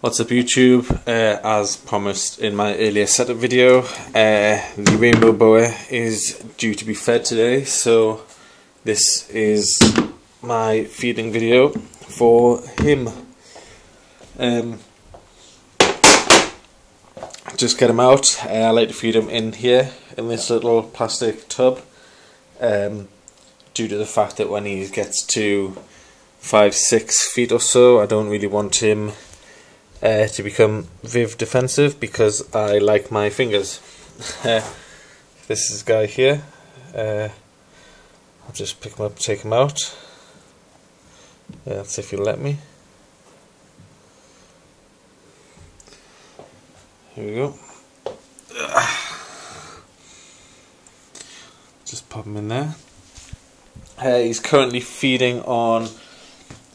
What's up YouTube? As promised in my earlier setup video, the rainbow boa is due to be fed today, so this is my feeding video for him. Just get him out. I like to feed him in here, in this little plastic tub, due to the fact that when he gets to 5-6 feet or so, I don't really want him to become viv defensive, because I like my fingers. This is the guy here. I'll just pick him up, take him out. Let's see if he'll let me. Here we go. Just pop him in there. He's currently feeding on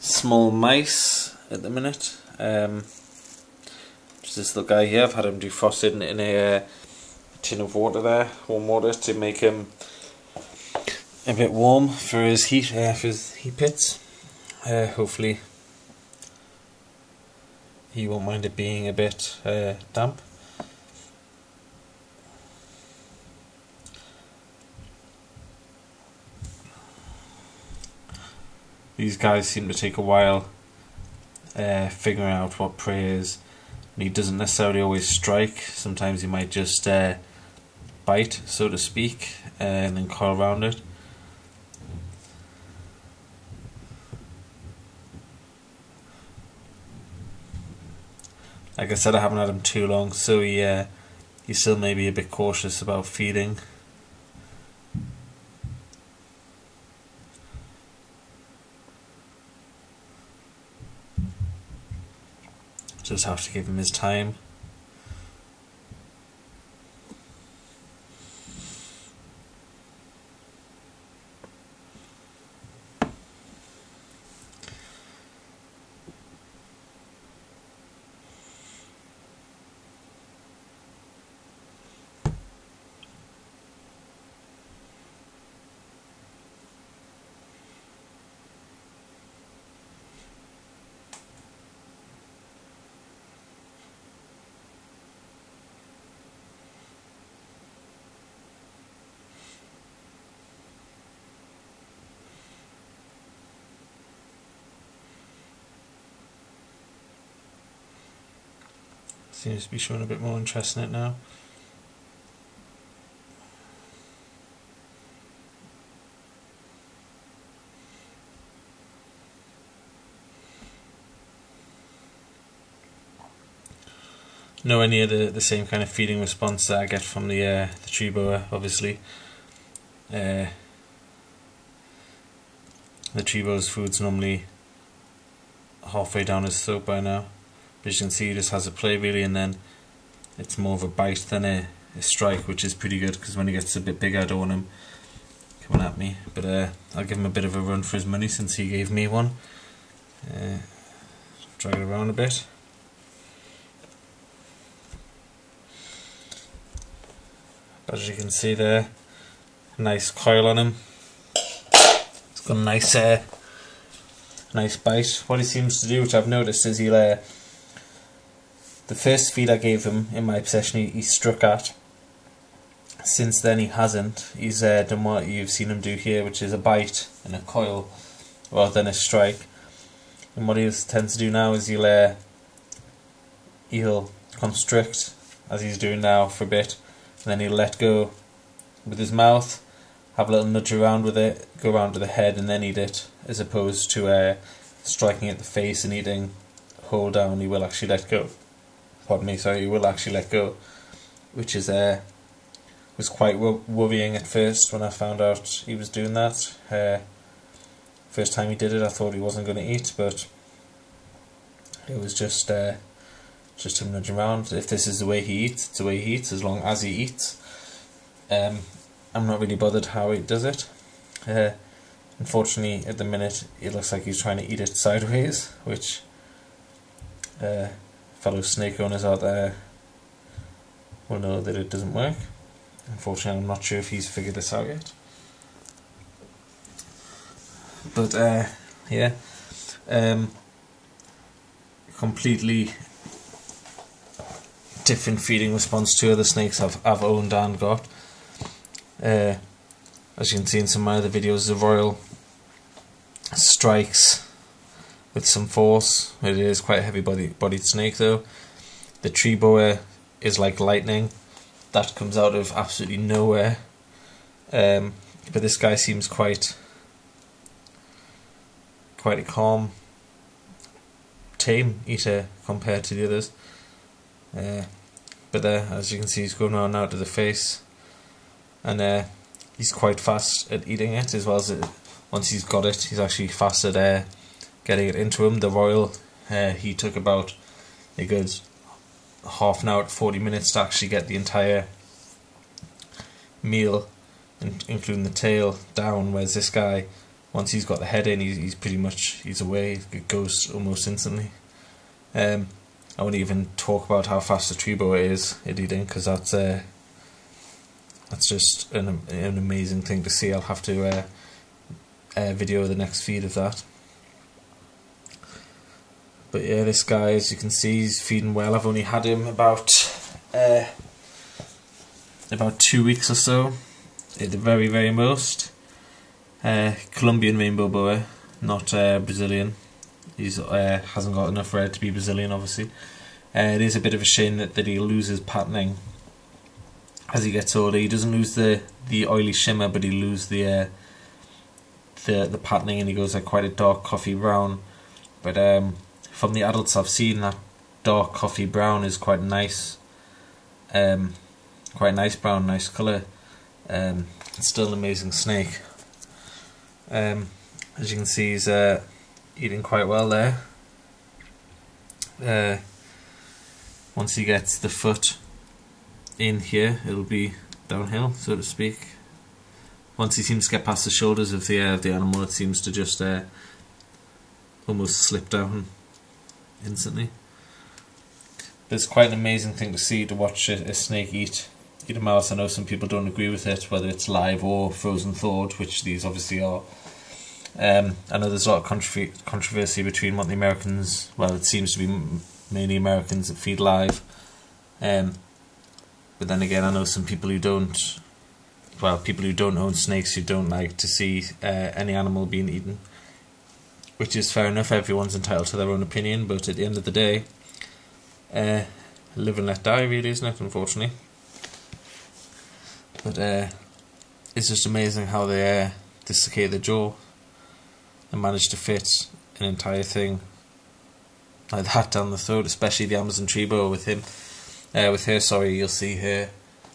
small mice at the minute. Just this little guy here. I've had him defrosted in a tin of water there, warm water, to make him a bit warm for his heat pits. Hopefully he won't mind it being a bit damp. These guys seem to take a while figuring out what prey is, and he doesn't necessarily always strike. Sometimes he might just bite, so to speak, and then coil around it. Like I said, I haven't had him too long, so he still may be a bit cautious about feeding. Just have to give him his time. Seems to be showing a bit more interest in it now. Nowhere near the same kind of feeding response that I get from the tree boa, obviously. The tree boa's food's normally halfway down his throat by now. But as you can see, he just has a play really, and then it's more of a bite than a strike, which is pretty good, because when he gets a bit bigger I don't want him coming at me. But I'll give him a bit of a run for his money since he gave me one. Drag it around a bit. But as you can see there, nice coil on him. It's got a nice bite. What he seems to do, which I've noticed, is he'll the first feed I gave him in my possession he struck at. Since then he hasn't. He's done what you've seen him do here, which is a bite and a coil rather than a strike. And what he tends to do now is he'll constrict, as he's doing now, for a bit, and then he'll let go with his mouth, have a little nudge around with it, go around to the head, and then eat it, as opposed to striking at the face and eating whole down. He will actually let go. Pardon me, sorry, he will actually let go, which is was quite worrying at first when I found out he was doing that. First time he did it, I thought he wasn't going to eat, but it was just him nudging around. If this is the way he eats, it's the way he eats, as long as he eats. I'm not really bothered how he does it. Unfortunately, at the minute, it looks like he's trying to eat it sideways, which fellow snake owners out there will know that it doesn't work. Unfortunately, I'm not sure if he's figured this out yet. But yeah, completely different feeding response to other snakes I've owned and got. As you can see in some of my other videos, the Royal strikes with some force. It is quite a heavy bodied snake though. The tree boa is like lightning. That comes out of absolutely nowhere. But this guy seems quite a calm, tame eater compared to the others. But as you can see, he's going on now to the face, and he's quite fast at eating it, as well as once he's got it, he's actually fast at getting it into him. The Royal, he took about a good half an hour to 40 minutes to actually get the entire meal, including the tail, down, whereas this guy, once he's got the head in, he's away. It goes almost instantly. I won't even talk about how fast the tree boa is at eating, because that's just an amazing thing to see. I'll have to video the next feed of that. But yeah, this guy, as you can see, he's feeding well. I've only had him about 2 weeks or so, at the very, very most. Columbian rainbow boa, not Brazilian. He's hasn't got enough red to be Brazilian, obviously. It is a bit of a shame that he loses patterning as he gets older. He doesn't lose the oily shimmer, but he loses the patterning, and he goes like quite a dark coffee brown. But from the adults I've seen, that dark coffee brown is quite nice. Quite nice brown, nice colour. It's still an amazing snake. As you can see, he's eating quite well there. Once he gets the foot in here, it'll be downhill, so to speak. Once he seems to get past the shoulders of the animal, it seems to just almost slip down instantly. But it's quite an amazing thing to see, to watch a snake eat a mouse. I know some people don't agree with it, whether it's live or frozen thawed, which these obviously are. I know there's a lot of controversy between what the Americans, well, it seems to be mainly Americans that feed live, but then again, I know some people who don't, well, people who don't own snakes, who don't like to see any animal being eaten, which is fair enough. Everyone's entitled to their own opinion, but at the end of the day, live and let die, really, isn't it, unfortunately. But it's just amazing how they dislocate the jaw and manage to fit an entire thing like that down the throat, especially the Amazon tree boa with him. With her, sorry, you'll see her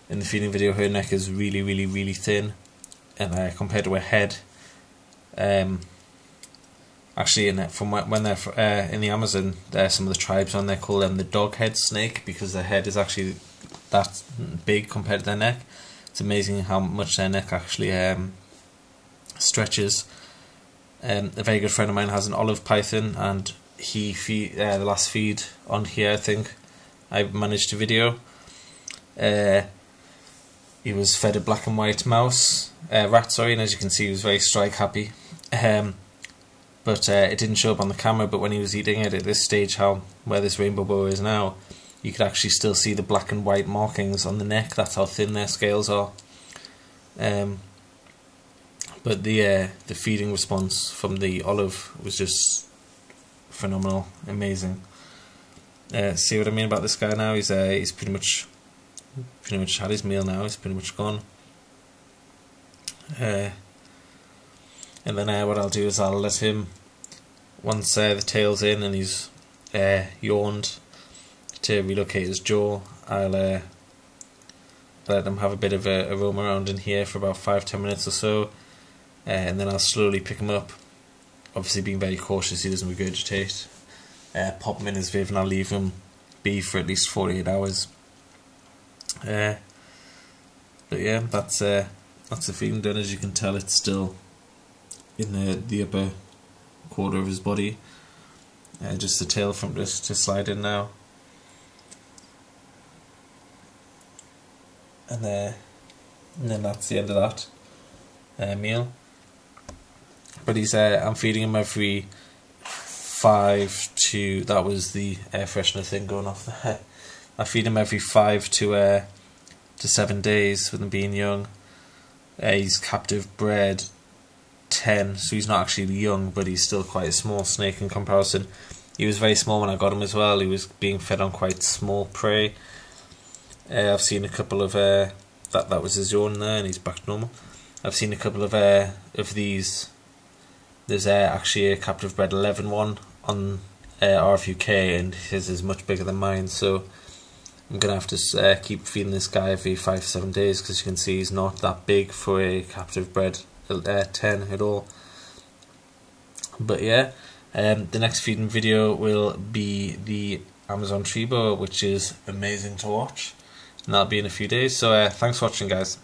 in the feeding video, her neck is really, really, really thin, and compared to her head, actually, from when they're in the Amazon, some of the tribes on there call them the dog head snake, because their head is actually that big compared to their neck. It's amazing how much their neck actually stretches. A very good friend of mine has an olive python, and he the last feed on here, I think I managed to video. He was fed a black and white rat, sorry, and as you can see, he was very strike happy. But it didn't show up on the camera. But when he was eating it at this stage, where this rainbow boa is now, you could actually still see the black and white markings on the neck. That's how thin their scales are. But the feeding response from the olive was just phenomenal, amazing. See what I mean about this guy now? He's pretty much had his meal now. He's pretty much gone. And then what I'll do is I'll let him, once the tail's in and he's yawned to relocate his jaw, I'll let him have a bit of a roam around in here for about 5-10 minutes or so, and then I'll slowly pick him up, obviously being very cautious he doesn't regurgitate, pop him in his viv, and I'll leave him be for at least 48 hours. But yeah, that's the feeding done. As you can tell, it's still in the upper quarter of his body, just the tail from just to slide in now, and then that's the end of that meal. But I'm feeding him every 5 to, that was the air freshener thing going off there, I feed him every 5 to 7 days with him being young. He's captive bred 10, so he's not actually young, but he's still quite a small snake in comparison. He was very small when I got him as well. He was being fed on quite small prey. I've seen a couple of that was his own there, and he's back to normal. I've seen a couple of these. There's actually a captive bred 11 one on RFUK, and his is much bigger than mine, so I'm going to have to keep feeding this guy every 5 to 7 days, because you can see he's not that big for a captive bred 10 at all. But yeah, the next feeding video will be the Amazon tree boa, which is amazing to watch, and that'll be in a few days. So thanks for watching, guys.